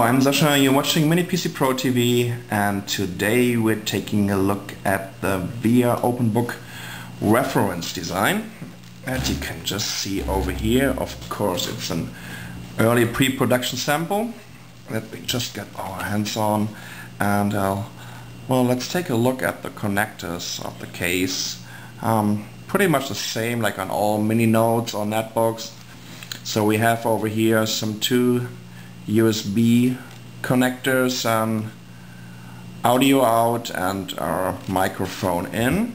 I'm Sasha, you're watching Mini PC Pro TV, and today we're taking a look at the VIA Openbook reference design. As you can just see over here, of course it's an early pre-production sample that we just got our hands on, and well, let's take a look at the connectors of the case. Pretty much the same like on all mini nodes or netbooks. So we have over here some two USB connectors, audio out and our microphone in.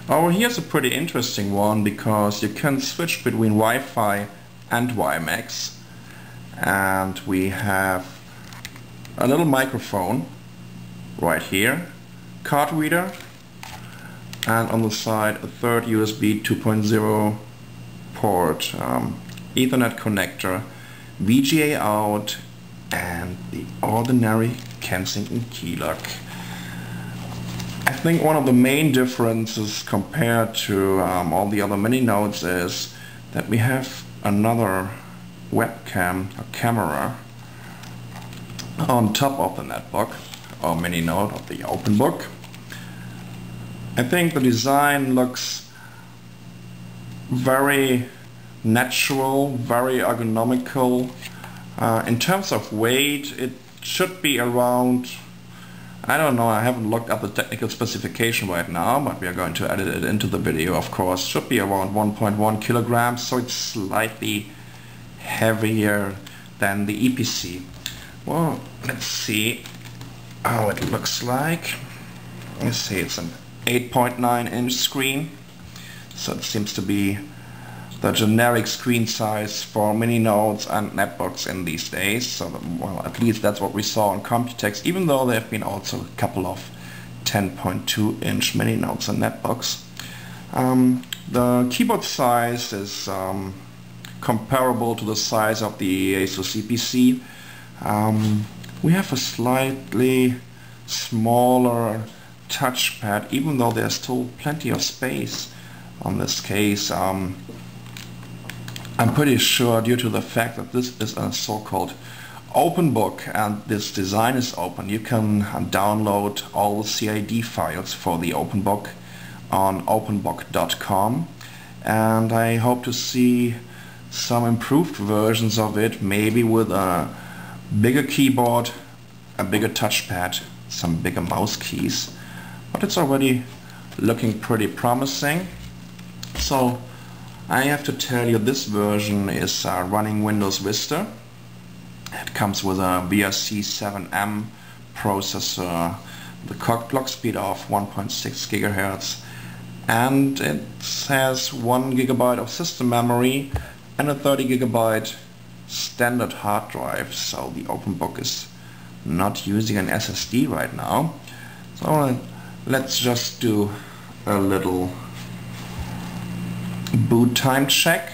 Over here's a pretty interesting one because you can switch between Wi-Fi and WiMAX, and we have a little microphone right here, card reader, and on the side a third USB 2.0 port, Ethernet connector, VGA out, and the ordinary Kensington key lock. I think one of the main differences compared to all the other mini nodes is that we have another webcam or camera on top of the netbook or mini node of the Openbook. I think the design looks very natural, very ergonomical. In terms of weight, it should be around, I don't know, I haven't looked up the technical specification right now, but we are going to edit it into the video, of course. Should be around 1.1 kilograms, so it's slightly heavier than the EPC. Well, let's see how it looks like. Let's see, it's an 8.9 inch screen, so it seems to be the generic screen size for mini nodes and netbooks in these days. So, well, at least that's what we saw on Computex, even though there have been also a couple of 10.2 inch mini nodes and netbooks. The keyboard size is comparable to the size of the Asus EPC. We have a slightly smaller touchpad, even though there's still plenty of space on this case. I'm pretty sure, due to the fact that this is a so-called open book and this design is open, you can download all the CID files for the Openbook on openbook.com, and I hope to see some improved versions of it, maybe with a bigger keyboard, a bigger touchpad, some bigger mouse keys. But it's already looking pretty promising. So I have to tell you, this version is running Windows Vista. It comes with a VRC7M processor, the clock speed of 1.6 GHz, and it has 1 GB of system memory and a 30 GB standard hard drive. So the Openbook is not using an SSD right now. So let's just do a little boot time check.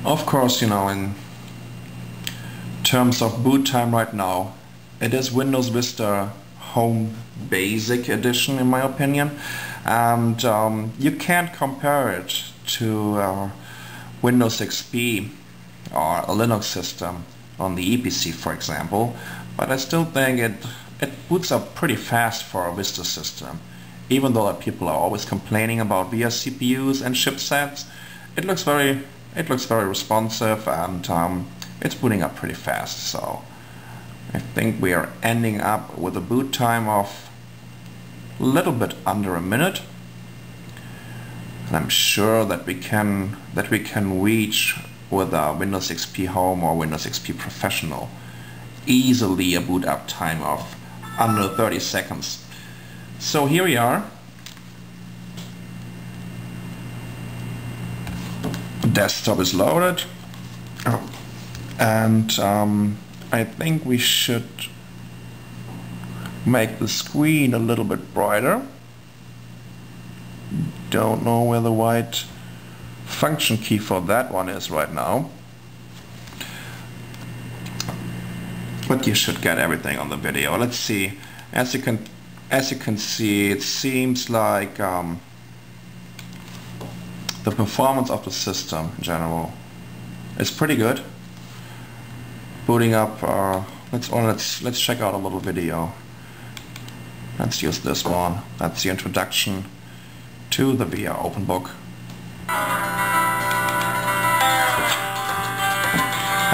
Of course, you know, in terms of boot time right now, it is Windows Vista Home Basic Edition in my opinion, and you can't compare it to Windows XP or a Linux system on the EPC, for example, but I still think it boots up pretty fast for a Vista system. Even though people are always complaining about VIA CPUs and chipsets, it looks very responsive, and it's booting up pretty fast. So I think we are ending up with a boot time of a little bit under a minute. And I'm sure that we can reach with Windows XP Home or Windows XP Professional easily a boot up time of under 30 seconds. So here we are. The desktop is loaded, and I think we should make the screen a little bit brighter. Don't know where the right function key for that one is right now, but you should get everything on the video. Let's see. As you can see, it seems like the performance of the system in general is pretty good. booting up. Let's check out a little video. Let's use this one. That's the introduction to the VR Openbook.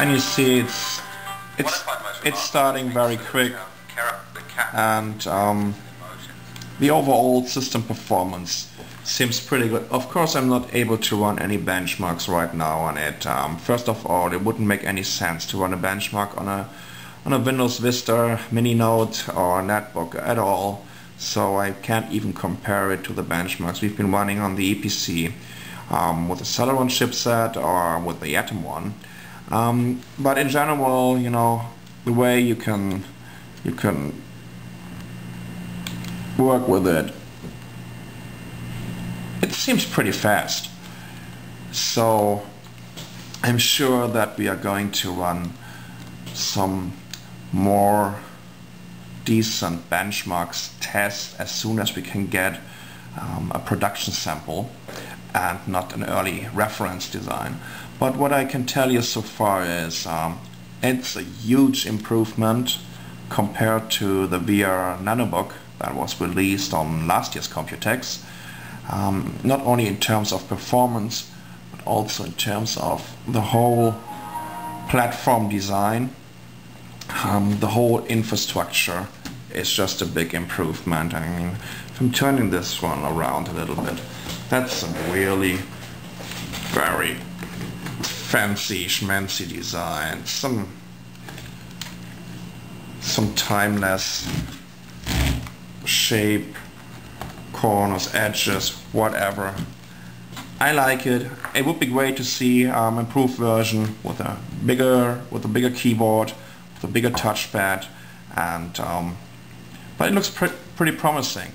And you see it's starting very quick, and the overall system performance seems pretty good. Of course, I'm not able to run any benchmarks right now on it. First of all, it wouldn't make any sense to run a benchmark on a Windows Vista Mini Note or Netbook at all. So I can't even compare it to the benchmarks we've been running on the EPC with the Celeron chipset or with the Atom one. But in general, you know, the way you can work with it, it seems pretty fast. So I'm sure that we are going to run some more decent benchmarks tests as soon as we can get a production sample and not an early reference design. But what I can tell you so far is it's a huge improvement compared to the VR Nanobook that was released on last year's Computex. Not only in terms of performance, but also in terms of the whole platform design. The whole infrastructure is just a big improvement. I mean, if I'm turning this one around a little bit, that's some really very fancy schmancy design, some timeless shape, corners, edges, whatever. I like it. It would be great to see improved version with a bigger keyboard, with a bigger touchpad, and but it looks pretty promising.